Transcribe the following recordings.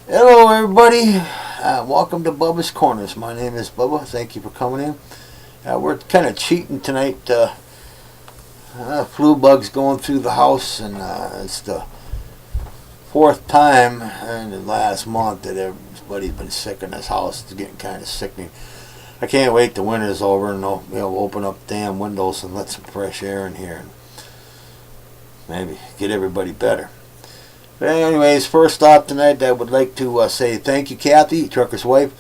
Hello, everybody. Welcome to Bubba's Corners. My name is Bubba. Thank you for coming in. We're kind of cheating tonight. Flu bugs going through the house, and it's the fourth time in the last month that everybody's been sick in this house. It's getting kind of sickening. I can't wait till winter's over and we'll open up damn windows and let some fresh air in here and maybe get everybody better. But anyways, first off tonight, I would like to say thank you, Kathy, Trucker's wife,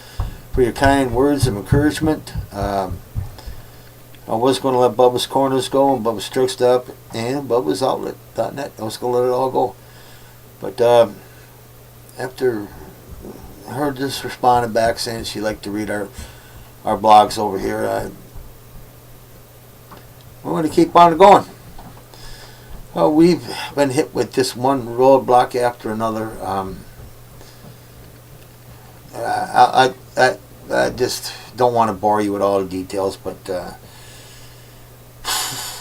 for your kind words of encouragement. I was going to let Bubba's Corners go and Bubba's Truck Stop and Bubba's Outlet.net. I was going to let it all go. But after her just responded back saying she'd like to read our blogs over here, we want to keep on going. We've been hit with this one roadblock after another. I just don't want to bore you with all the details, but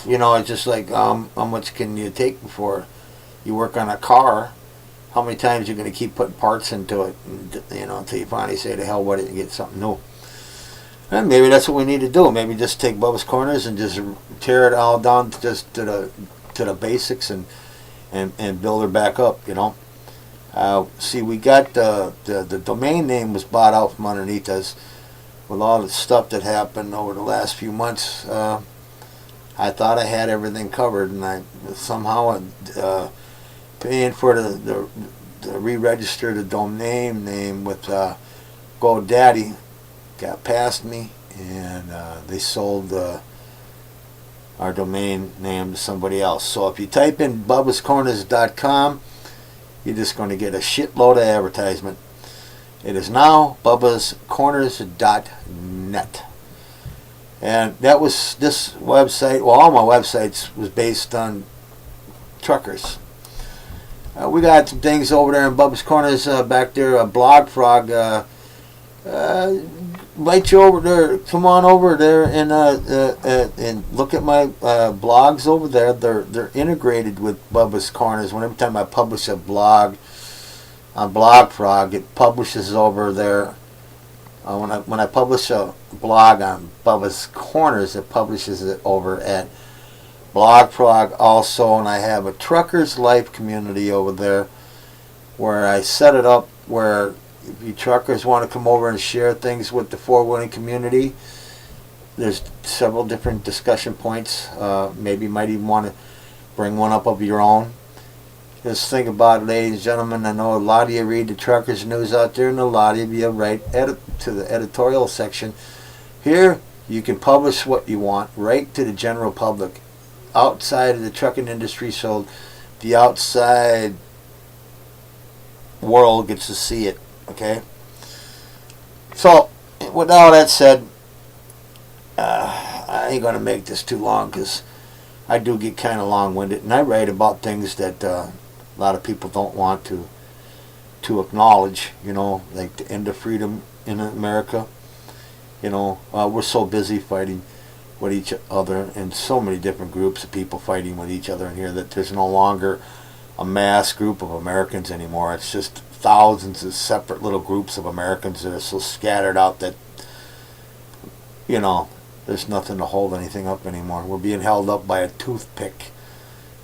it's just like how much can you take before you work on a car? How many times you're going to keep putting parts into it, until you finally say to hell with it and get something new. And maybe that's what we need to do. Maybe just take Bubba's Corners and just tear it all down just to the basics and build her back up. See, we got the domain name was bought out from underneath us with all the stuff that happened over the last few months. I thought I had everything covered, and I somehow paying for the re-register the domain name with GoDaddy got past me, and they sold our domain name to somebody else. So if you type in bubbascorners.com, you're just going to get a shitload of advertisement. It is now bubbascorners.net. And that was this website, well, all my websites was based on truckers. We got some things over there in Bubba's Corners back there, Blog Frog. Invite you over there. Come on over there and look at my blogs over there. They're integrated with Bubba's Corners. Whenever time I publish a blog on Blog Frog, it publishes over there. When I publish a blog on Bubba's Corners, it publishes it over at Blog Frog also, and I have a Truckers Life community over there where I set it up where if you truckers want to come over and share things with the four-wheeling community, there's several different discussion points. Maybe you might even want to bring one up of your own. Just think about it, ladies and gentlemen. I know a lot of you read the Truckers News out there, and a lot of you write to the editorial section. Here, you can publish what you want right to the general public outside of the trucking industry, so the outside world gets to see it. Okay, so with all that said, I ain't going to make this too long because I do get kind of long-winded, and I write about things that a lot of people don't want to acknowledge, like the end of freedom in America. We're so busy fighting with each other and so many different groups of people fighting with each other in here that there's no longer a mass group of Americans anymore. It's just thousands of separate little groups of Americans that are so scattered out that there's nothing to hold anything up anymore. We're being held up by a toothpick,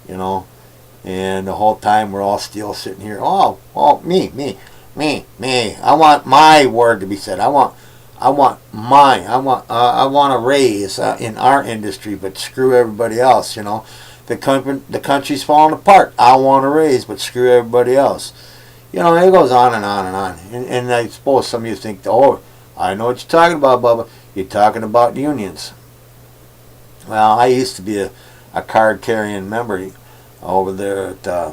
and the whole time we're all still sitting here. Me. I want my word to be said. I want mine. I want a raise in our industry, but screw everybody else. The country's falling apart. I want a raise, but screw everybody else. It goes on and on and on. And I suppose some of you think, oh, I know what you're talking about, Bubba. You're talking about unions. Well, I used to be a card-carrying member over there at, I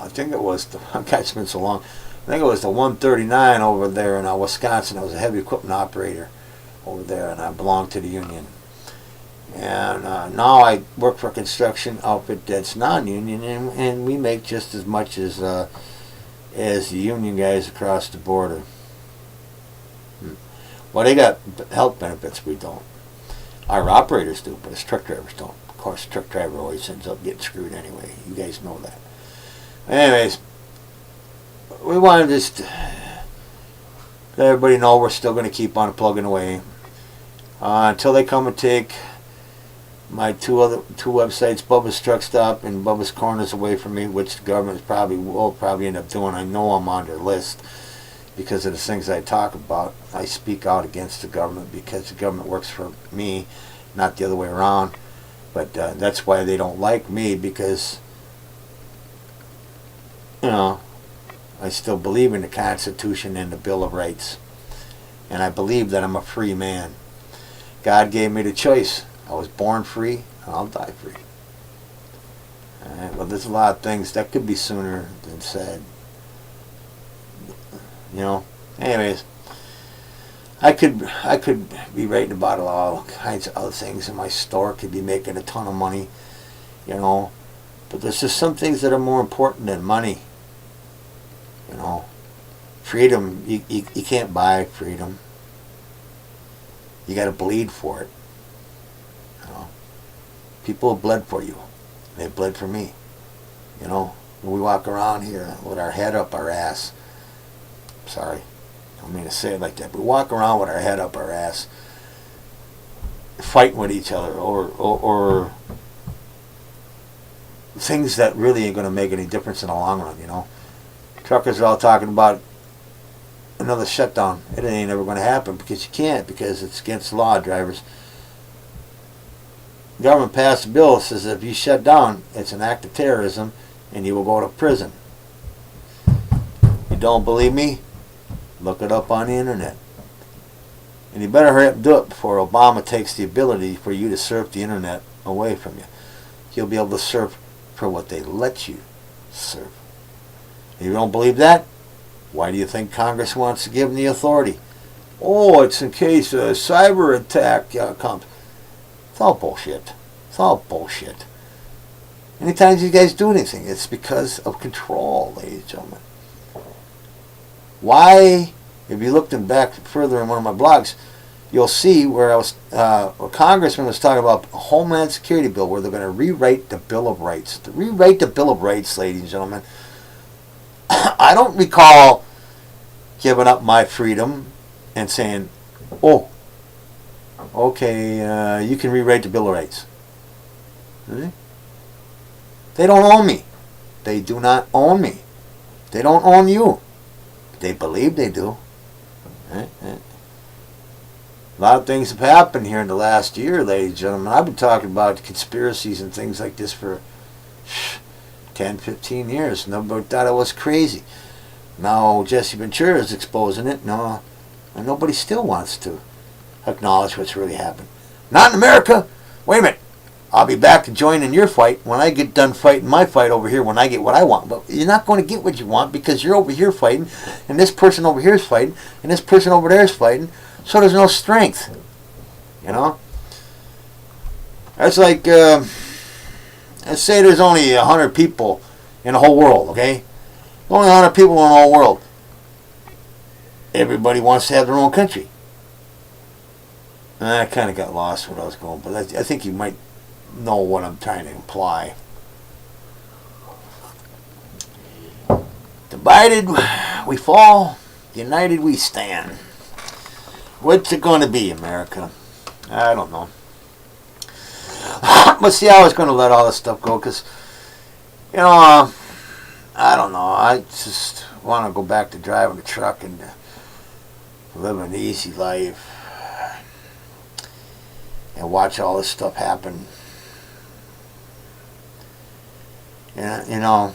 think it was, it's been so long. I think it was the 139 over there in Wisconsin. I was a heavy equipment operator over there, and I belonged to the union. And now I work for a construction outfit that's non-union, and we make just as much as the union guys across the border. Well, they got health benefits, we don't. Our operators do, but us truck drivers don't. Of course, truck driver always ends up getting screwed anyway. You guys know that. Anyways, we want to just let everybody know we're still going to keep on plugging away until they come and take my two websites, Bubba's Truck Stop and Bubba's Corners, away from me, which the government will probably end up doing. I know I'm on their list because of the things I talk about. I speak out against the government because the government works for me, not the other way around. But that's why they don't like me, because, you know, I still believe in the Constitution and the Bill of Rights. And I believe that I'm a free man. God gave me the choice. I was born free, and I'll die free. Alright, well, there's a lot of things that could be sooner than said. You know, anyways, I could be writing about all kinds of other things in my store. Could be making a ton of money, you know. But there's just some things that are more important than money. You know, freedom. You can't buy freedom. You got to bleed for it. You know, people have bled for you. They bled for me. You know, we walk around here with our head up our ass. Sorry, I don't mean to say it like that. We walk around with our head up our ass, fighting with each other, or things that really ain't going to make any difference in the long run. You know, truckers are all talking about another shutdown. It ain't ever going to happen because you can't, because it's against the law, drivers. The government passed a bill that says if you shut down, it's an act of terrorism and you will go to prison. You don't believe me? Look it up on the internet. And you better hurry up and do it before Obama takes the ability for you to surf the internet away from you. You'll be able to surf for what they let you surf. If you don't believe that, why do you think Congress wants to give them the authority? Oh, it's in case a cyber attack comes. It's all bullshit. It's all bullshit. Anytime you guys do anything, it's because of control, ladies and gentlemen. Why, if you looked back further in one of my blogs, you'll see where I was, a congressman was talking about a Homeland Security bill where they're going to rewrite the Bill of Rights. To rewrite the Bill of Rights, ladies and gentlemen, I don't recall giving up my freedom and saying, oh, okay, you can rewrite the Bill of Rights. They don't own me. They do not own me. They don't own you. They believe they do. A lot of things have happened here in the last year, ladies and gentlemen. I've been talking about conspiracies and things like this for 10, 15 years. Nobody thought I was crazy. Now Jesse Ventura is exposing it. No, and nobody still wants to acknowledge what's really happened. Not in America. Wait a minute. I'll be back to join in your fight when I get done fighting my fight over here, when I get what I want. But you're not going to get what you want because you're over here fighting, and this person over here is fighting, and this person over there is fighting, so there's no strength. You know? That's like, let's say there's only 100 people in the whole world, okay? Only 100 people in the whole world. Everybody wants to have their own country. I kind of got lost where I was going, but I think you might know what I'm trying to imply. Divided we fall, united we stand. What's it going to be, America? I don't know. But see, I was going to let all this stuff go because, you know, I don't know. I just want to go back to driving a truck and live an easy life and watch all this stuff happen. Yeah, you know,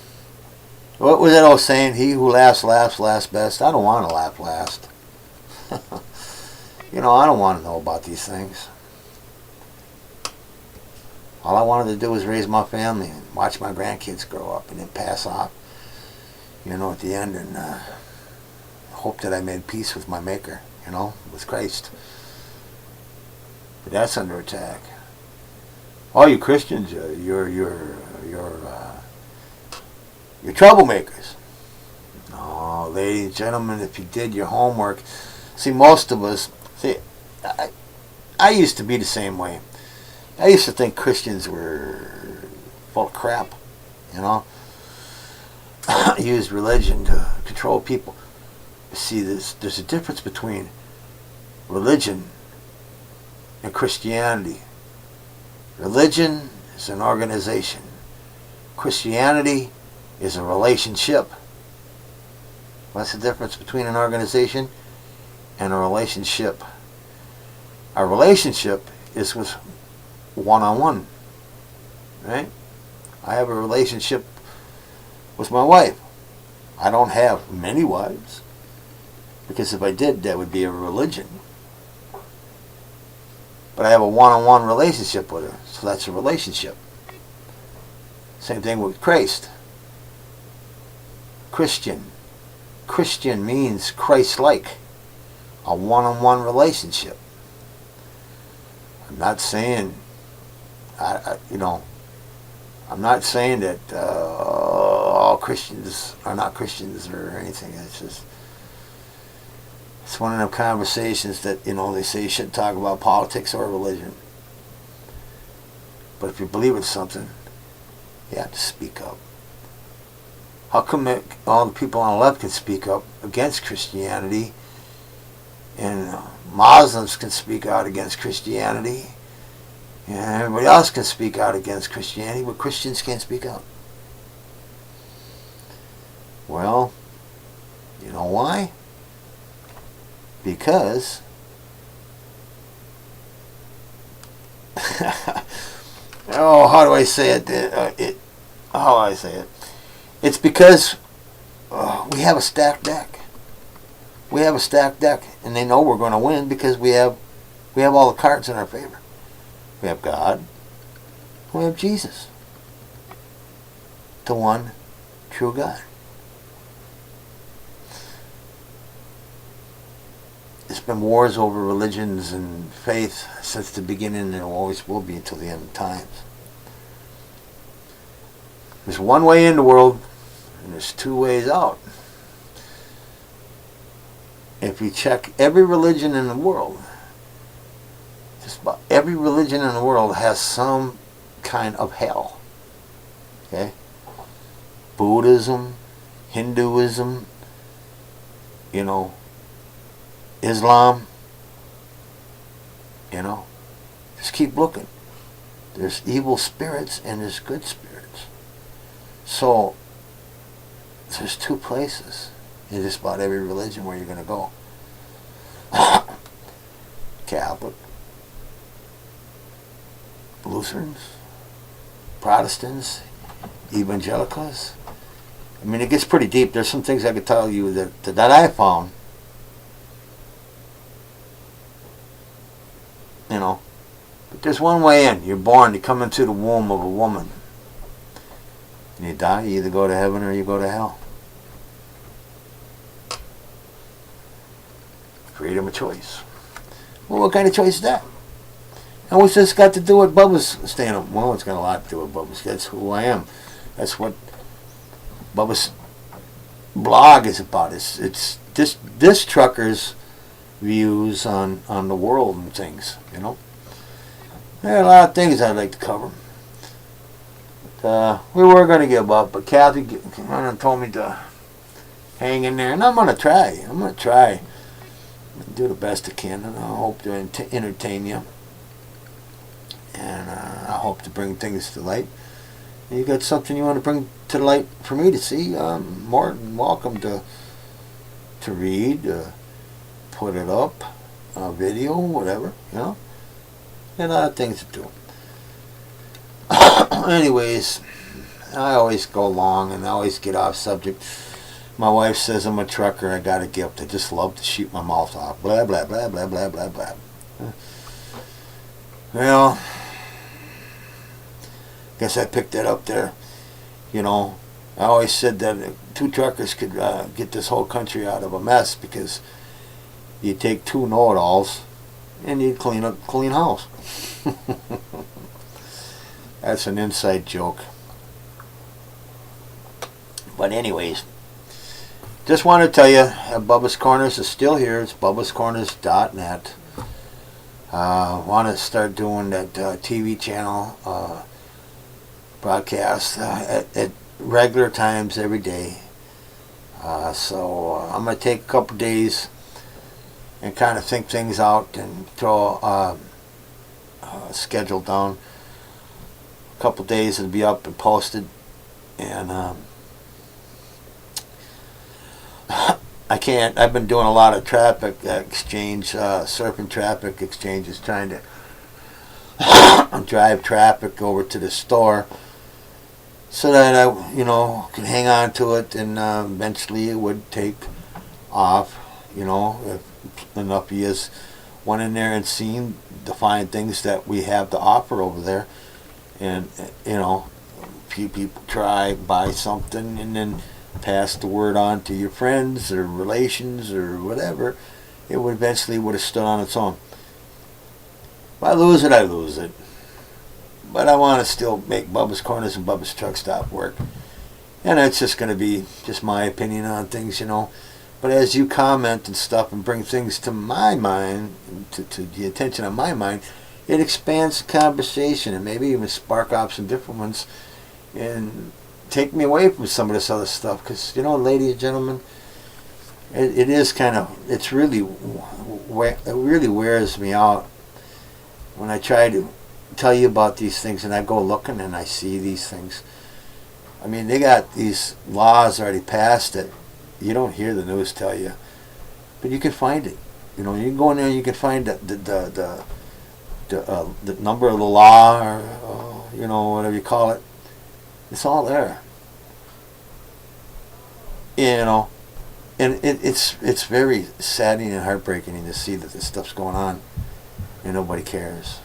what was that old saying? He who laughs best. I don't want to laugh last. You know, I don't want to know about these things. All I wanted to do was raise my family and watch my grandkids grow up and then pass off, you know, at the end, and hope that I made peace with my Maker, you know, with Christ. But that's under attack. All you Christians, you're troublemakers. No, ladies and gentlemen, if you did your homework, see, most of us, see, I used to be the same way. I used to think Christians were full of crap, you know. Used religion to control people. See, there's a difference between religion and Christianity. Religion is an organization. Christianity is a relationship. What's the difference between an organization and a relationship? A relationship is with one-on-one, right? I have a relationship with my wife. I don't have many wives, because if I did, that would be a religion. But I have a one-on-one relationship with her, so that's a relationship. Same thing with Christ. Christian. Christian means Christ-like. A one-on-one relationship. I'm not saying, I'm not saying that all Christians are not Christians or anything. It's one of them conversations that, they say you shouldn't talk about politics or religion. But if you believe in something, you have to speak up. How come all the people on the left can speak up against Christianity, and Muslims can speak out against Christianity, and everybody else can speak out against Christianity, but Christians can't speak out? Well, you know why? Because how do I say it? How do I say it? It's because we have a stacked deck. We have a stacked deck, and they know we're going to win because we have all the cards in our favor. We have God. We have Jesus, the one true God. There's been wars over religions and faith since the beginning, and there always will be until the end of times. There's one way in the world, and there's two ways out. If you check every religion in the world, just about every religion in the world has some kind of hell. Okay? Buddhism, Hinduism, Islam, just keep looking. There's evil spirits and there's good spirits. So, there's two places in just about every religion where you're going to go. Catholic, Lutherans, Protestants, Evangelicals. I mean, it gets pretty deep. There's some things I could tell you that I found. But there's one way in. You're born, you come into the womb of a woman. And you die, you either go to heaven or you go to hell. Freedom of choice. Well, what kind of choice is that? And what's this got to do with Bubba's stand-up? Well, it's got a lot to do with Bubba's. That's who I am. That's what Bubba's blog is about. It's this trucker's views on the world and things, There are a lot of things I'd like to cover. But, we were going to give up, but Kathy told me to hang in there, and I'm going to try. Do the best I can, and I hope to entertain you. And I hope to bring things to light. If you got something you want to bring to light for me to see, more than welcome to read, put it up, video, whatever, There are a lot of things to do. Anyways, I always go long and I always get off subject. My wife says I'm a trucker. I got a gift. I just love to shoot my mouth off. Blah, blah, blah, blah, blah, blah, blah. Well, guess I picked that up there. I always said that two truckers could get this whole country out of a mess, because you take two know-it-alls and you clean house. That's an inside joke. But anyways, just want to tell you, Bubba's Corners is still here. It's bubbascorners.net. Want to start doing that TV channel broadcast at regular times every day. So I'm going to take a couple days and kind of think things out and throw a schedule down. A couple days it'll be up and posted. And I can't. I've been doing a lot of traffic exchange, surfing traffic exchanges, trying to drive traffic over to the store so that I, can hang on to it, and eventually it would take off. If enough of us went in there and seen the fine things that we have to offer over there, and a few people try buy something and then pass the word on to your friends or relations or whatever, it would eventually would have stood on its own. If I lose it, I lose it. But I want to still make Bubba's Corners and Bubba's Truck Stop work. And it's just going to be just my opinion on things, But as you comment and stuff and bring things to my mind, to the attention of my mind, it expands the conversation and maybe even spark off some different ones and take me away from some of this other stuff. Because, ladies and gentlemen, it is kind of, it really wears me out when I try to tell you about these things and I go looking and I see these things. I mean, they got these laws already passed that you don't hear the news tell you, but you can find it. You can go in there and you can find the number of the law, or whatever you call it. It's all there. And it's very saddening and heartbreaking to see that this stuff's going on and nobody cares.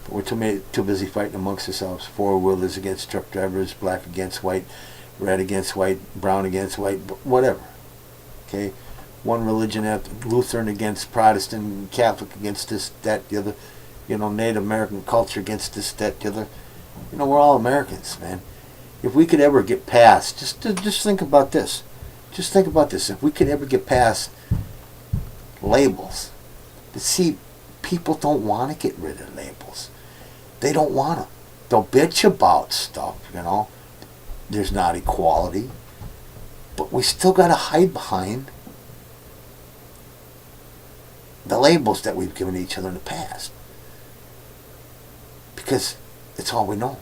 But we're too busy fighting amongst ourselves. Four-wheelers against truck drivers, black against white, red against white, brown against white, whatever. Okay? One religion, Lutheran against Protestant, Catholic against this, that, the other. Native American culture against this, that, the other. We're all Americans, man. If we could ever get past, just think about this. Just think about this. If we could ever get past labels. But see, people don't want to get rid of labels. They don't want to. They'll bitch about stuff, There's not equality. But we still got to hide behind the labels that we've given each other in the past. Because it's all we know.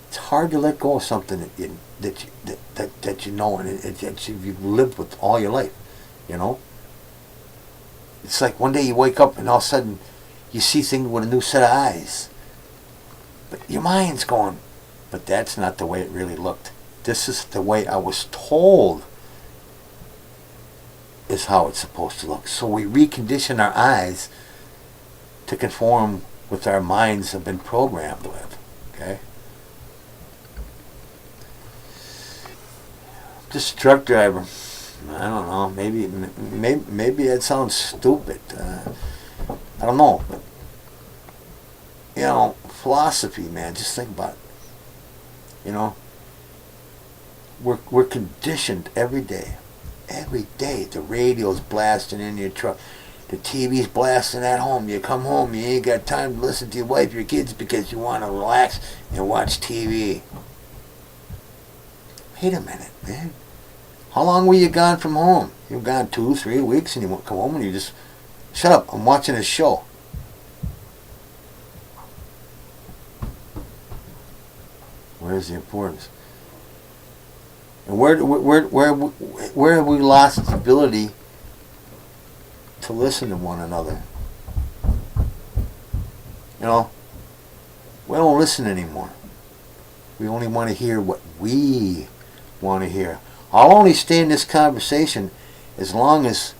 It's hard to let go of something that you know and that you've lived with all your life. It's like one day you wake up and all of a sudden you see things with a new set of eyes. But your mind's going, but that's not the way it really looked. This is the way I was told is how it's supposed to look. So we recondition our eyes to conform with our minds have been programmed with. Okay? Just a truck driver. I don't know. Maybe that sounds stupid. I don't know. But, philosophy, man. Just think about it. We're conditioned every day. Every day. The radio's blasting in your truck. The TV's blasting at home. You come home, you ain't got time to listen to your wife, your kids, because you want to relax and watch TV. Wait a minute, man. How long were you gone from home? You were gone 2-3 weeks, and you come home and you just, shut up, I'm watching a show. Where's the importance? And where have we lost the ability to listen to one another? We don't listen anymore. We only want to hear what we want to hear. I'll only stay in this conversation as long as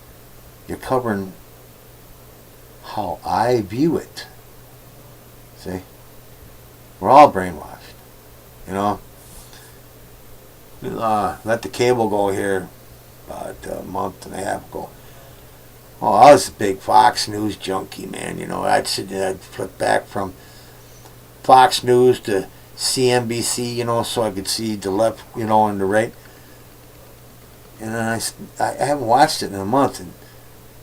you're covering how I view it. See? We're all brainwashed. Let the cable go here about a month and a half ago. Oh, I was a big Fox News junkie, man. I'd flip back from Fox News to CNBC, so I could see the left, and the right. And then I haven't watched it in a month, and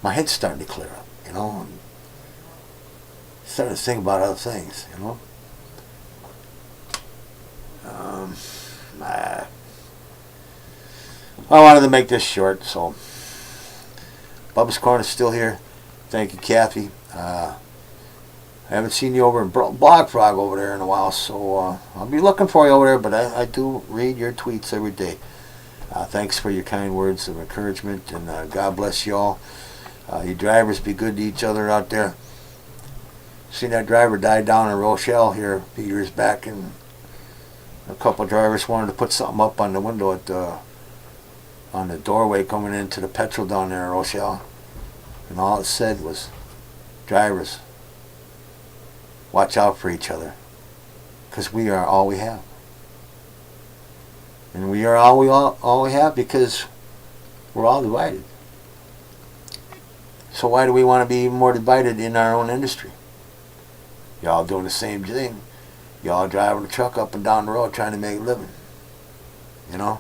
my head's starting to clear up, and starting to think about other things, I wanted to make this short, so Bubba's Corner is still here. Thank you, Kathy. I haven't seen you over in Blog Frog over there in a while, so I'll be looking for you over there, but I do read your tweets every day. Thanks for your kind words of encouragement, and God bless you all. You drivers, be good to each other out there. Seen that driver die down in Rochelle here a few years back, and a couple of drivers wanted to put something up on the window at on the doorway coming into the petrol down there in Rochelle, and all it said was, drivers, watch out for each other, because we are all we have. And we are all we have because we're all divided. So why do we want to be even more divided in our own industry? Y'all doing the same thing. Y'all driving a truck up and down the road trying to make a living. You know?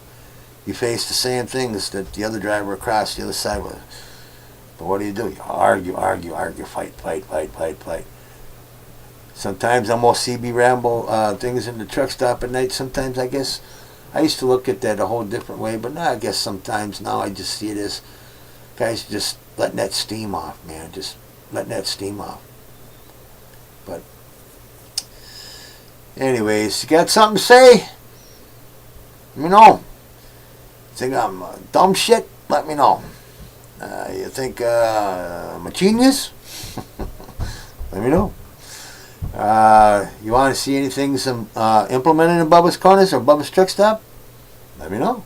You face the same things that the other driver across the other side with. But what do? You argue, fight. Sometimes almost CB ramble things in the truck stop at night. Sometimes I guess I used to look at that a whole different way, but now I guess sometimes now I just see it as guys just letting that steam off, man. Just letting that steam off. But anyways, you got something to say? Let me know. Think I'm dumb shit? Let me know. You think I'm a genius? Let me know. You want to see anything implemented in Bubba's Corners or Bubba's Truck Stop? Let me know.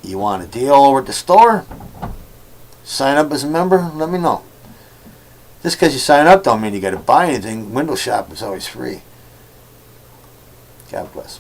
You want a deal over at the store? Sign up as a member? Let me know. Just because you sign up don't mean you got to buy anything. Window shopping is always free. God bless.